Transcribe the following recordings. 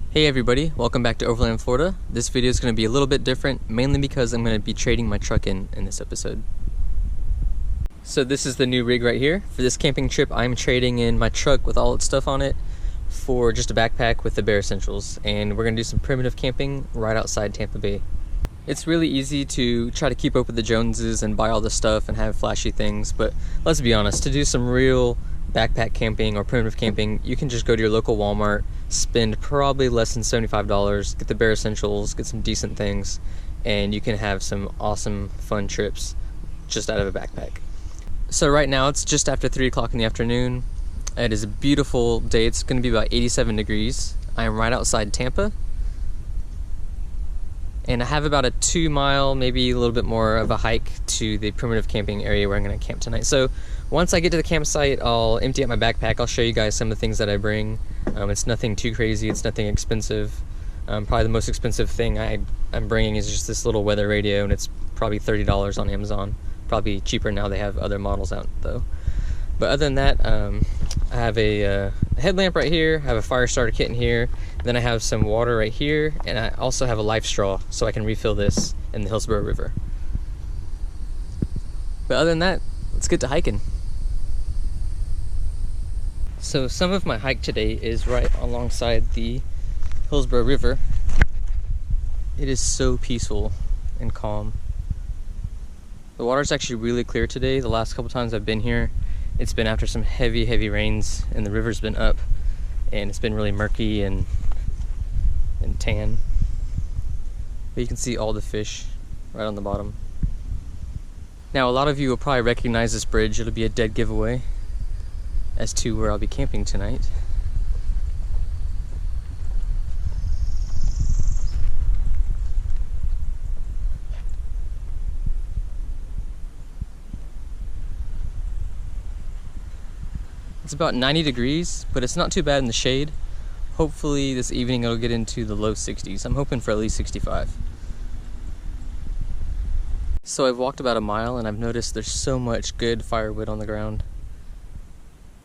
Hey everybody, welcome back to Overland, Florida. This video is going to be a little bit different, mainly because I'm going to be trading my truck in this episode. So this is the new rig right here. For this camping trip, I'm trading in my truck with all its stuff on it for just a backpack with the bare essentials. And we're going to do some primitive camping right outside Tampa Bay. It's really easy to try to keep up with the Joneses and buy all this stuff and have flashy things, but let's be honest, to do some real backpack camping or primitive camping, you can just go to your local Walmart, spend probably less than $75, get the bare essentials, get some decent things, and you can have some awesome fun trips just out of a backpack. So right now it's just after 3 o'clock in the afternoon. It is a beautiful day. It's going to be about 87 degrees. I am right outside Tampa, and I have about a 2-mile, maybe a little bit more of a hike to the primitive camping area where I'm going to camp tonight. So once I get to the campsite, I'll empty out my backpack. I'll show you guys some of the things that I bring. It's nothing too crazy. It's nothing expensive. Probably the most expensive thing I'm bringing is just this little weather radio, and it's probably $30 on Amazon. Probably cheaper now. They have other models out though. But other than that, I have a headlamp right here. I have a fire starter kit in here. Then I have some water right here, and I also have a life straw so I can refill this in the Hillsborough River. But other than that, let's get to hiking. So some of my hike today is right alongside the Hillsborough River. It is so peaceful and calm. The water's actually really clear today. The last couple times I've been here, it's been after some heavy rains, and the river's been up, and it's been really murky and tan. But you can see all the fish right on the bottom. Now a lot of you will probably recognize this bridge. It'll be a dead giveaway as to where I'll be camping tonight. It's about 90 degrees, but it's not too bad in the shade. Hopefully this evening it'll get into the low 60s. I'm hoping for at least 65. So I've walked about a mile and I've noticed there's so much good firewood on the ground.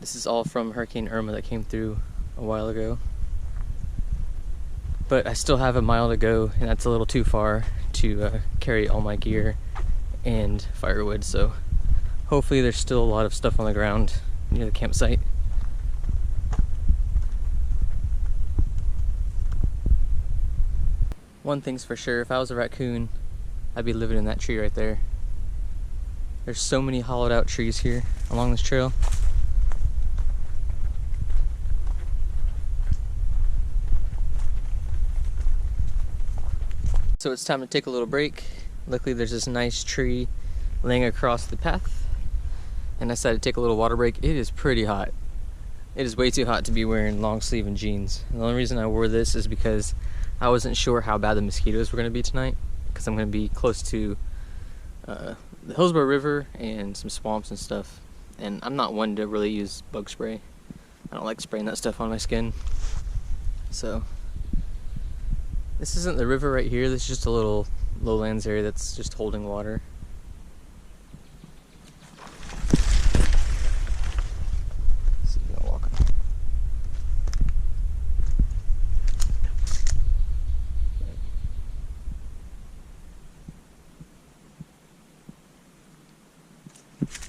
This is all from Hurricane Irma that came through a while ago. But I still have a mile to go, and that's a little too far to carry all my gear and firewood, so hopefully there's still a lot of stuff on the ground near the campsite. One thing's for sure, if I was a raccoon, I'd be living in that tree right there. There's so many hollowed out trees here along this trail. So it's time to take a little break. Luckily there's this nice tree laying across the path, and I decided to take a little water break. It is pretty hot. It is way too hot to be wearing long sleeve and jeans. And the only reason I wore this is because I wasn't sure how bad the mosquitoes were going to be tonight, because I'm going to be close to the Hillsborough River and some swamps and stuff, and I'm not one to really use bug spray. I don't like spraying that stuff on my skin. So this isn't the river right here. This is just a little lowlands area that's just holding water. So I'm gonna walk on.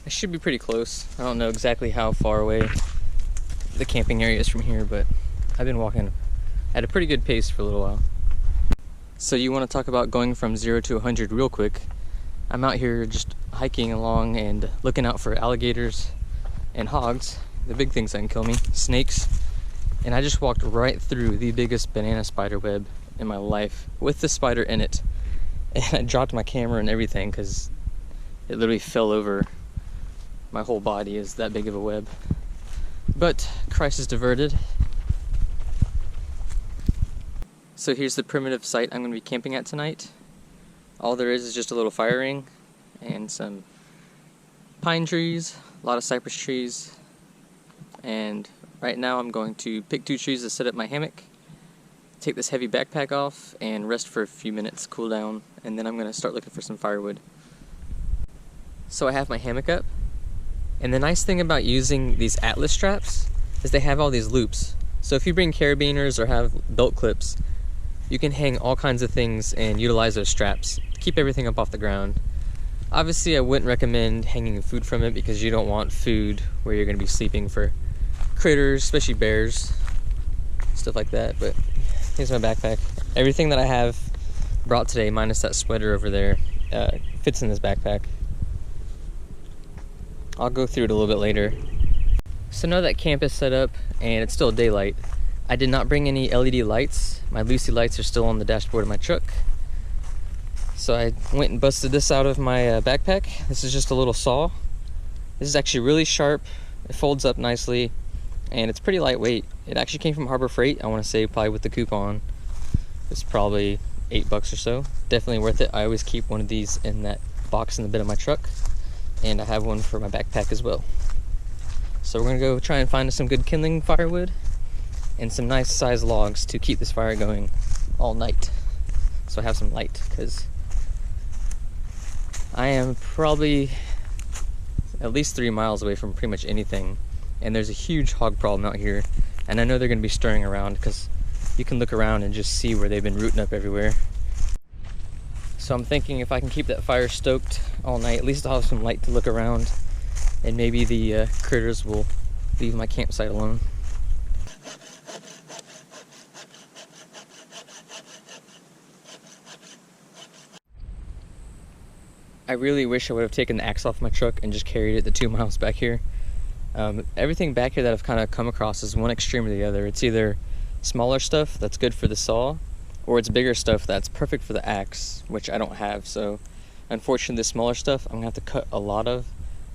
I should be pretty close. I don't know exactly how far away the camping area is from here, but I've been walking at a pretty good pace for a little while. So you want to talk about going from 0 to 100 real quick. I'm out here just hiking along and looking out for alligators and hogs, the big things that can kill me, snakes, and I just walked right through the biggest banana spider web in my life with the spider in it. And I dropped my camera and everything because it literally fell over. My whole body is that big of a web. But crisis diverted. So here's the primitive site I'm going to be camping at tonight. All there is just a little fire ring and some pine trees, a lot of cypress trees, and right now I'm going to pick 2 trees to set up my hammock, take this heavy backpack off, and rest for a few minutes, cool down, and then I'm going to start looking for some firewood. So I have my hammock up, and the nice thing about using these Atlas straps is they have all these loops. So if you bring carabiners or have belt clips, you can hang all kinds of things and utilize those straps to keep everything up off the ground. Obviously I wouldn't recommend hanging food from it because you don't want food where you're going to be sleeping for critters, especially bears, stuff like that. But here's my backpack. Everything that I have brought today, minus that sweater over there, fits in this backpack. I'll go through it a little bit later. So now that camp is set up and it's still daylight, I did not bring any LED lights. My Lucy lights are still on the dashboard of my truck. So I went and busted this out of my backpack. This is just a little saw. This is actually really sharp. It folds up nicely and it's pretty lightweight. It actually came from Harbor Freight, I want to say, probably with the coupon. It's probably $8 or so. Definitely worth it. I always keep one of these in that box in the bed of my truck, and I have one for my backpack as well. So we're gonna go try and find some good kindling firewood and some nice sized logs to keep this fire going all night. So I have some light, because I am probably at least 3 miles away from pretty much anything, and there's a huge hog problem out here, and I know they're gonna be stirring around because you can look around and just see where they've been rooting up everywhere. So I'm thinking if I can keep that fire stoked all night, at least I'll have some light to look around, and maybe the critters will leave my campsite alone. I really wish I would have taken the axe off my truck and just carried it the 2 miles back here. Everything back here that I've kind of come across is one extreme or the other. It's either smaller stuff that's good for the saw, or it's bigger stuff that's perfect for the axe, which I don't have. So unfortunately, the smaller stuff I'm gonna have to cut a lot of,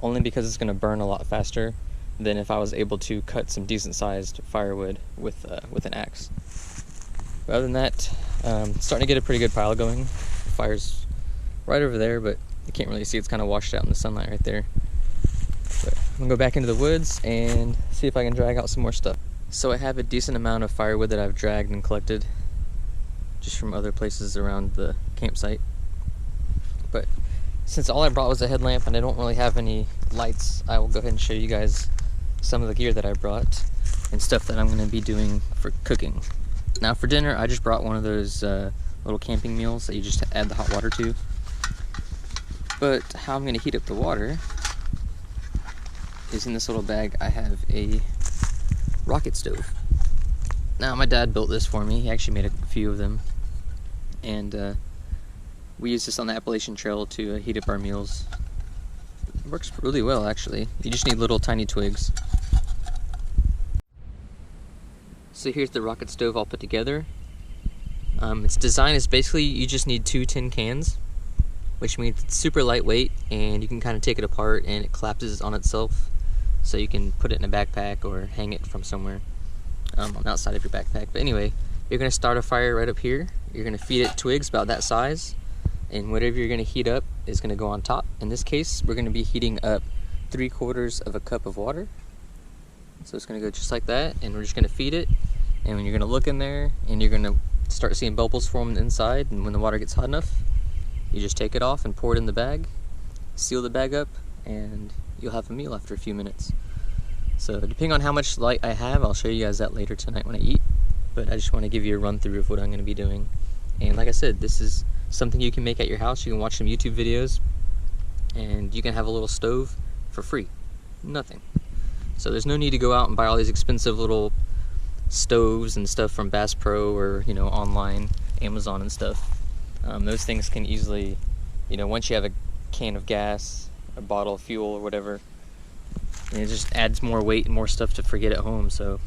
only because it's gonna burn a lot faster than if I was able to cut some decent sized firewood with an axe. But other than that, starting to get a pretty good pile going. The fire's right over there, but you can't really see. It's kind of washed out in the sunlight right there. But I'm gonna go back into the woods and see if I can drag out some more stuff. So I have a decent amount of firewood that I've dragged and collected just from other places around the campsite. But since all I brought was a headlamp and I don't really have any lights, I will go ahead and show you guys some of the gear that I brought and stuff that I'm going to be doing for cooking. Now for dinner, I just brought one of those little camping meals that you just add the hot water to. But how I'm going to heat up the water is in this little bag. I have a rocket stove. Now my dad built this for me. He actually made a few of them, and we use this on the Appalachian Trail to heat up our meals. It works really well, actually. You just need little tiny twigs. So here's the rocket stove all put together. Its design is basically you just need 2 tin cans, which means it's super lightweight and you can kind of take it apart and it collapses on itself, so you can put it in a backpack or hang it from somewhere on the outside of your backpack. But anyway, you're going to start a fire right up here. You're going to feed it twigs about that size, and whatever you're going to heat up is going to go on top. In this case, we're going to be heating up 3/4 of a cup of water. So it's going to go just like that, and we're just going to feed it, and when you're going to look in there and you're going to start seeing bubbles form on the inside, and when the water gets hot enough, you just take it off and pour it in the bag, seal the bag up, and you'll have a meal after a few minutes. So depending on how much light I have, I'll show you guys that later tonight when I eat, but I just want to give you a run through of what I'm going to be doing. And like I said, this is something you can make at your house. You can watch some YouTube videos and you can have a little stove for free. Nothing. So there's no need to go out and buy all these expensive little stoves and stuff from Bass Pro or, you know, online, Amazon and stuff. Those things can easily, you know, once you have a can of gas, a bottle of fuel or whatever, and it just adds more weight and more stuff to forget at home. So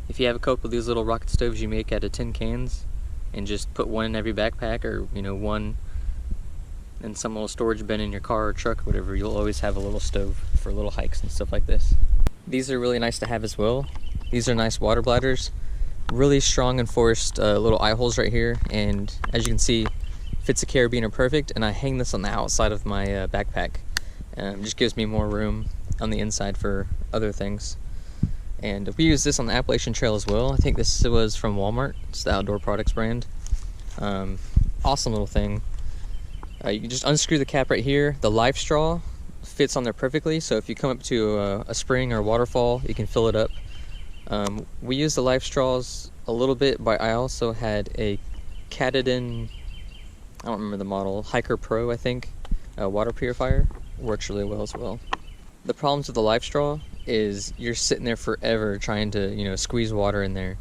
if you have a couple of these little rocket stoves you make out of tin cans and just put one in every backpack, or, you know, one in some little storage bin in your car or truck or whatever, you'll always have a little stove for little hikes and stuff like this. These are really nice to have as well. These are nice water bladders, really strong enforced little eye holes right here, and as you can see, fits a carabiner perfect. And I hang this on the outside of my backpack. Just gives me more room on the inside for other things. And we use this on the Appalachian Trail as well. I think this was from Walmart. It's the Outdoor Products brand. Awesome little thing. You can just unscrew the cap right here. The life straw fits on there perfectly, so if you come up to a spring or a waterfall, you can fill it up We used the life straws a little bit, but I also had a Katadyn, I don't remember the model, Hiker Pro, I think, water purifier. Works really well as well. The problems with the life straw is you're sitting there forever trying to, squeeze water in there.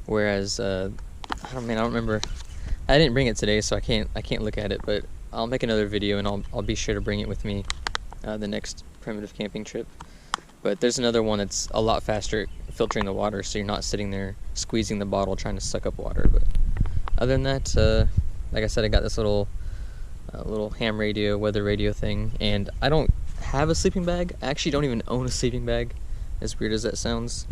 Whereas, I don't remember. I didn't bring it today, so I can't look at it, but I'll make another video and I'll be sure to bring it with me the next primitive camping trip. But there's another one that's a lot faster at filtering the water, so you're not sitting there squeezing the bottle trying to suck up water. But other than that, like I said, I got this little ham radio, weather radio thing, and I don't have a sleeping bag. I actually don't even own a sleeping bag, as weird as that sounds.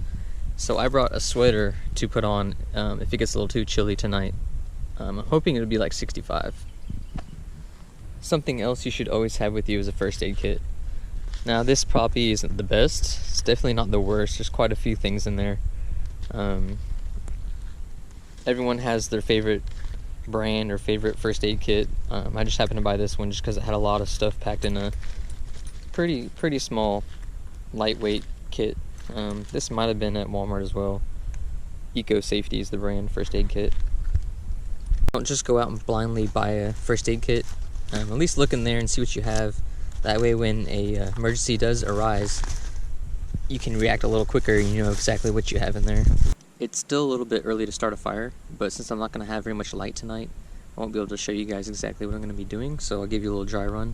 So I brought a sweater to put on if it gets a little too chilly tonight. I'm hoping it'll be like 65. Something else you should always have with you is a first aid kit. Now this probably isn't the best, it's definitely not the worst, there's quite a few things in there. Everyone has their favorite brand or favorite first aid kit. I just happened to buy this one just because it had a lot of stuff packed in a pretty small, lightweight kit. This might have been at Walmart as well. Eco Safety is the brand first aid kit. Don't just go out and blindly buy a first aid kit. At least look in there and see what you have. That way when a emergency does arise, you can react a little quicker and you know exactly what you have in there. It's still a little bit early to start a fire, but since I'm not going to have very much light tonight, I won't be able to show you guys exactly what I'm going to be doing, so I'll give you a little dry run.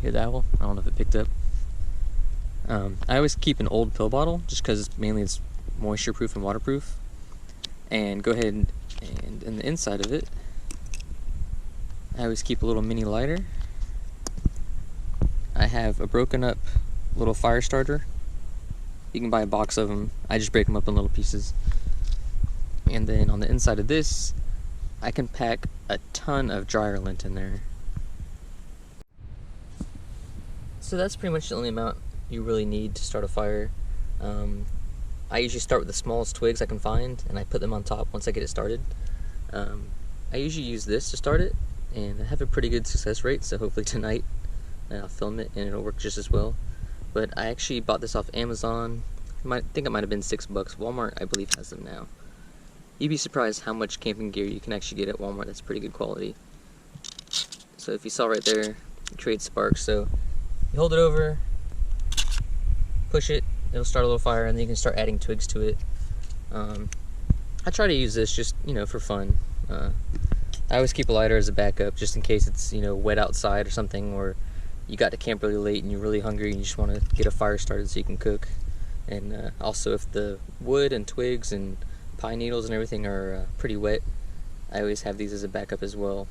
Hear that one? I don't know if it picked up. I always keep an old pill bottle, just because mainly it's moisture proof and waterproof. And go ahead and in the inside of it, I always keep a little mini lighter. I have a broken up little fire starter. You can buy a box of them. I just break them up in little pieces. And then on the inside of this, I can pack a ton of dryer lint in there. So that's pretty much the only amount you really need to start a fire. I usually start with the smallest twigs I can find, and I put them on top once I get it started. I usually use this to start it, and I have a pretty good success rate, so hopefully tonight I'll film it and it'll work just as well. But I actually bought this off Amazon. I think it might have been $6. Walmart, I believe, has them now. You'd be surprised how much camping gear you can actually get at Walmart that's pretty good quality. So if you saw right there, it creates sparks. So you hold it over, push it, it'll start a little fire, and then you can start adding twigs to it. I try to use this just, for fun. I always keep a lighter as a backup just in case it's, wet outside or something, or you got to camp really late and you're really hungry and you just want to get a fire started so you can cook. And also if the wood and twigs and pine needles and everything are pretty wet, I always have these as a backup as well.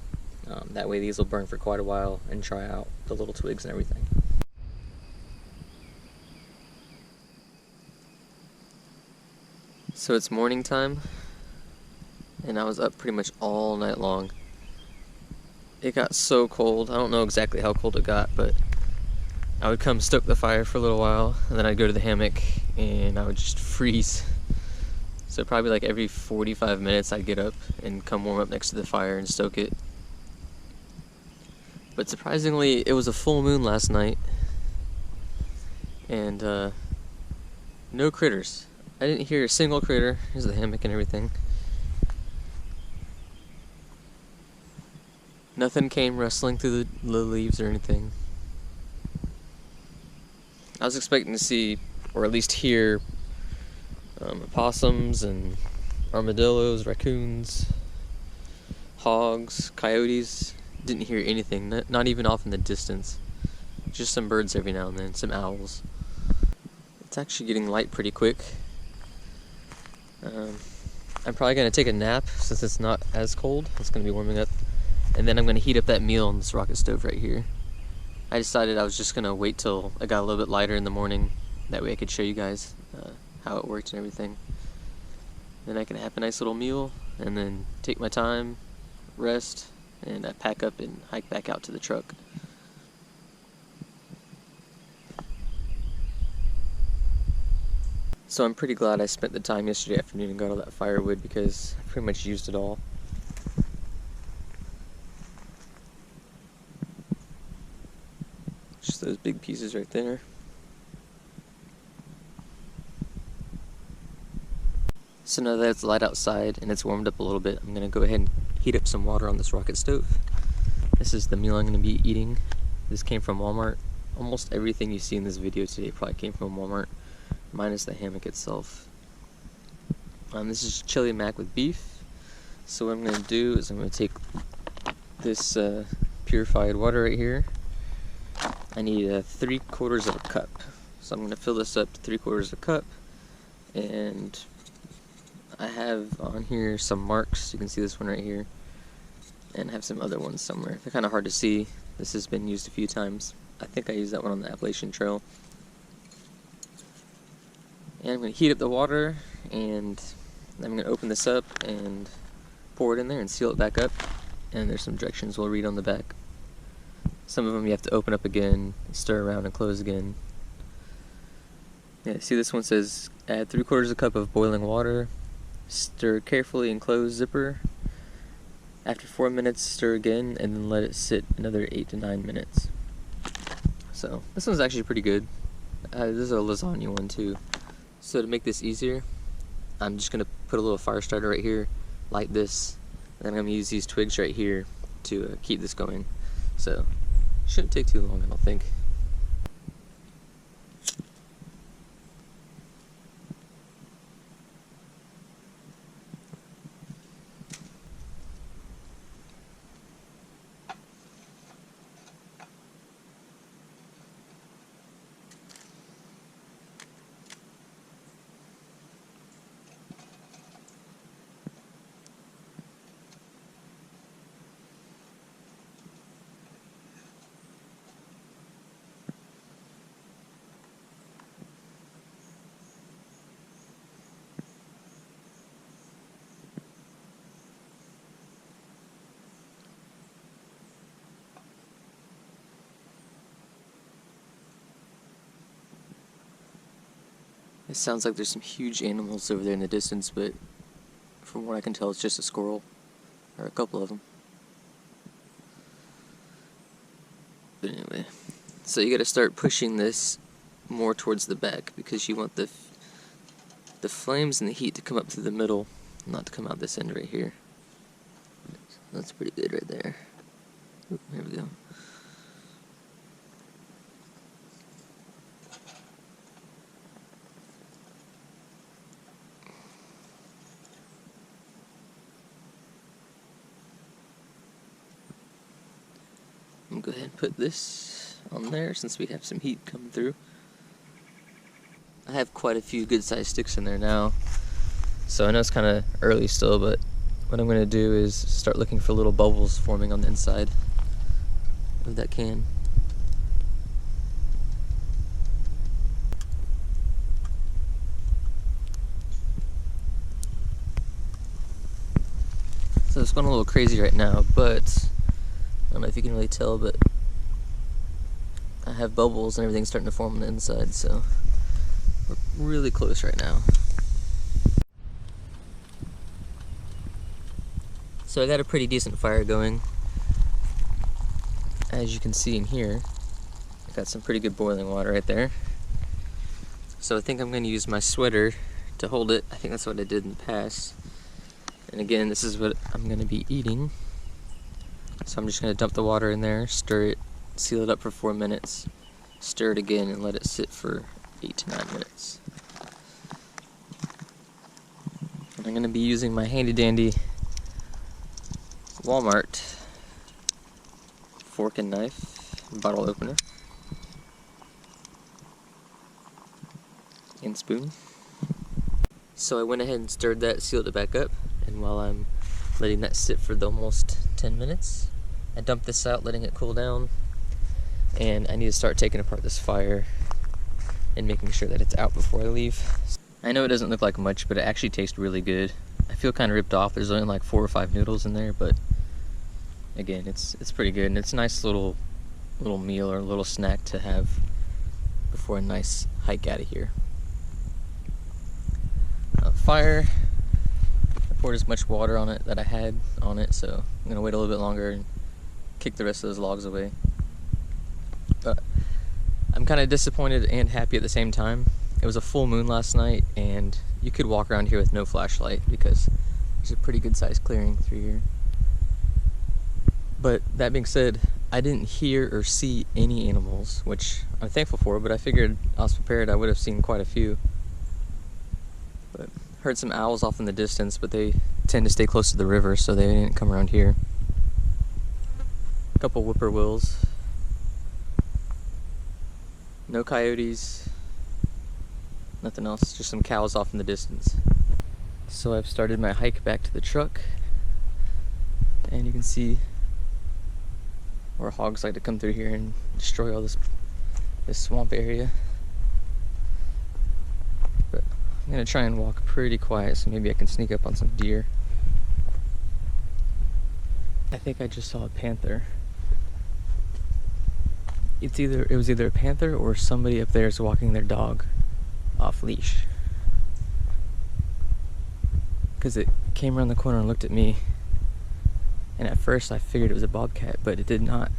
That way these will burn for quite a while and dry out the little twigs and everything. So it's morning time, and I was up pretty much all night long. It got so cold. I don't know exactly how cold it got, but I would come stoke the fire for a little while, and then I'd go to the hammock, and I would just freeze. So probably like every 45 minutes I'd get up and come warm up next to the fire and stoke it. But surprisingly, it was a full moon last night, and no critters. I didn't hear a single critter. Here's the hammock and everything. Nothing came rustling through the leaves or anything. I was expecting to see, or at least hear, opossums and armadillos, raccoons, hogs, coyotes. Didn't hear anything, not even off in the distance. Just some birds every now and then, some owls. It's actually getting light pretty quick. I'm probably going to take a nap since it's not as cold. It's going to be warming up. And then I'm going to heat up that meal on this rocket stove right here. I decided I was just going to wait till it got a little bit lighter in the morning. That way I could show you guys how it worked and everything. Then I can have a nice little meal and then take my time, rest, and pack up and hike back out to the truck. So I'm pretty glad I spent the time yesterday afternoon and got all that firewood because I pretty much used it all. Just those big pieces right there. So now that it's light outside and it's warmed up a little bit, I'm going to go ahead and heat up some water on this rocket stove. This is the meal I'm going to be eating. This came from Walmart. Almost everything you see in this video today probably came from Walmart, minus the hammock itself. This is chili mac with beef. So what I'm going to do is I'm going to take this purified water right here. I need 3/4 of a cup. So I'm going to fill this up to 3/4 of a cup. And I have on here some marks. You can see this one right here. And I have some other ones somewhere. They're kind of hard to see. This has been used a few times. I think I used that one on the Appalachian Trail. And I'm going to heat up the water, and I'm going to open this up and pour it in there and seal it back up. And there's some directions we'll read on the back. Some of them you have to open up again, stir around and close again. Yeah, see, this one says add 3/4 of a cup of boiling water, stir carefully and close zipper. After 4 minutes, stir again, and then let it sit another 8 to 9 minutes. So this one's actually pretty good. This is a lasagna one too. So to make this easier, I'm just gonna put a little fire starter right here, light this, and then I'm gonna use these twigs right here to keep this going. So shouldn't take too long, I don't think. It sounds like there's some huge animals over there in the distance, but from what I can tell, it's just a squirrel, or a couple of them. But anyway, so you gotta start pushing this more towards the back, because you want the flames and the heat to come up through the middle, not to come out this end right here. That's pretty good right there. Oop, there we go. I'm gonna go ahead and put this on there since we have some heat coming through. I have quite a few good sized sticks in there now, so I know it's kind of early still, but what I'm going to do is start looking for little bubbles forming on the inside of that can. So it's going a little crazy right now, but I don't know if you can really tell, but I have bubbles and everything's starting to form on the inside, so we're really close right now. So I got a pretty decent fire going. As you can see in here, I got some pretty good boiling water right there. So I think I'm going to use my sweater to hold it. I think that's what I did in the past. And again, this is what I'm going to be eating. So I'm just going to dump the water in there, stir it, seal it up for 4 minutes, stir it again, and let it sit for 8 to 9 minutes. And I'm going to be using my handy dandy Walmart fork and knife, bottle opener, and spoon. So I went ahead and stirred that, sealed it back up, and while I'm letting that sit for almost 10 minutes, I dumped this out, letting it cool down, and I need to start taking apart this fire and making sure that it's out before I leave. I know it doesn't look like much, but it actually tastes really good. I feel kind of ripped off. There's only like 4 or 5 noodles in there, but again, it's pretty good, and it's a nice little meal or a little snack to have before a nice hike out of here. Fire. I poured as much water on it that I had on it, so I'm gonna wait a little bit longer and kick the rest of those logs away. But I'm kind of disappointed and happy at the same time. It was a full moon last night, and you could walk around here with no flashlight because there's a pretty good sized clearing through here. But that being said, I didn't hear or see any animals, which I'm thankful for, but I figured I was prepared. I would have seen quite a few. But heard some owls off in the distance, but they tend to stay close to the river, so they didn't come around here. A couple whippoorwills. No coyotes. Nothing else, just some cows off in the distance. So I've started my hike back to the truck, and you can see where hogs like to come through here and destroy all this swamp area. But I'm gonna try and walk pretty quiet so maybe I can sneak up on some deer. I think I just saw a panther. It was either a panther or somebody up there is walking their dog off leash. Because it came around the corner and looked at me. And at first I figured it was a bobcat, but it did not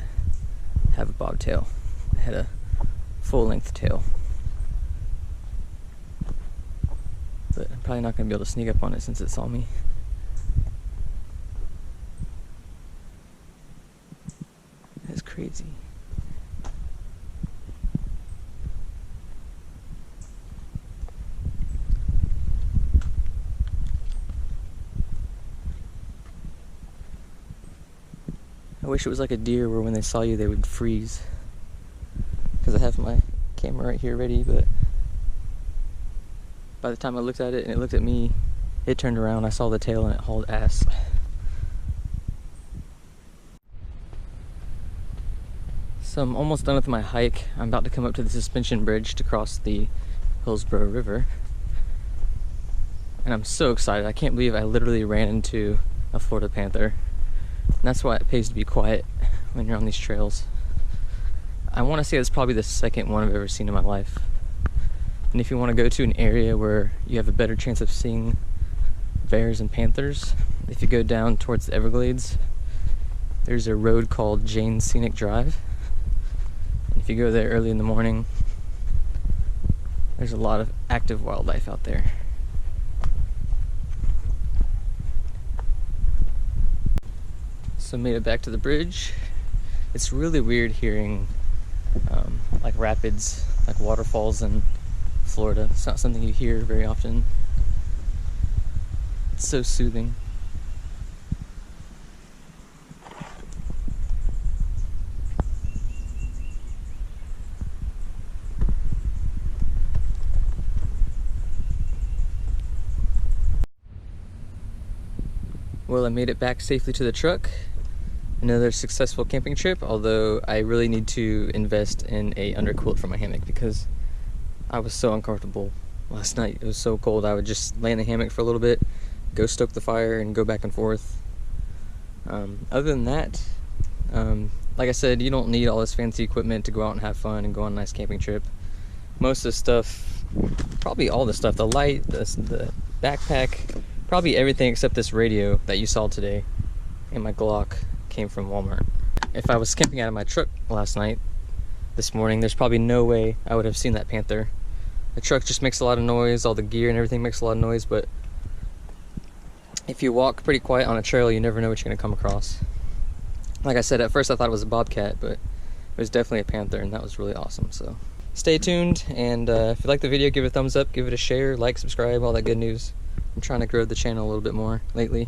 have a bobtail. It had a full-length tail. But I'm probably not going to be able to sneak up on it since it saw me. That's crazy. I wish it was like a deer where when they saw you they would freeze. Because I have my camera right here ready, but by the time I looked at it and it looked at me, it turned around, I saw the tail and it hauled ass. So I'm almost done with my hike. I'm about to come up to the suspension bridge to cross the Hillsborough River. And I'm so excited. I can't believe I literally ran into a Florida panther. And that's why it pays to be quiet when you're on these trails. I want to say it's probably the second one I've ever seen in my life. And if you want to go to an area where you have a better chance of seeing bears and panthers, if you go down towards the Everglades, there's a road called Jane Scenic Drive. And if you go there early in the morning, there's a lot of active wildlife out there. So made it back to the bridge. It's really weird hearing like rapids, like waterfalls in Florida. It's not something you hear very often. It's so soothing. Well, I made it back safely to the truck. Another successful camping trip, although I really need to invest in a underquilt for my hammock because I was so uncomfortable last night. It was so cold. I would just lay in the hammock for a little bit, go stoke the fire, and go back and forth. Other than that, like I said, you don't need all this fancy equipment to go out and have fun and go on a nice camping trip. Most of the stuff, probably all the stuff, the light, the backpack, probably everything except this radio that you saw today and my Glock came from Walmart. If I was camping out of my truck this morning, there's probably no way I would have seen that panther. The truck just makes a lot of noise, all the gear and everything makes a lot of noise, but if you walk pretty quiet on a trail, you never know what you're going to come across. Like I said, at first I thought it was a bobcat, but it was definitely a panther, and that was really awesome. So stay tuned, and if you like the video, give it a thumbs up, give it a share, like, subscribe, all that good news. I'm trying to grow the channel a little bit more lately.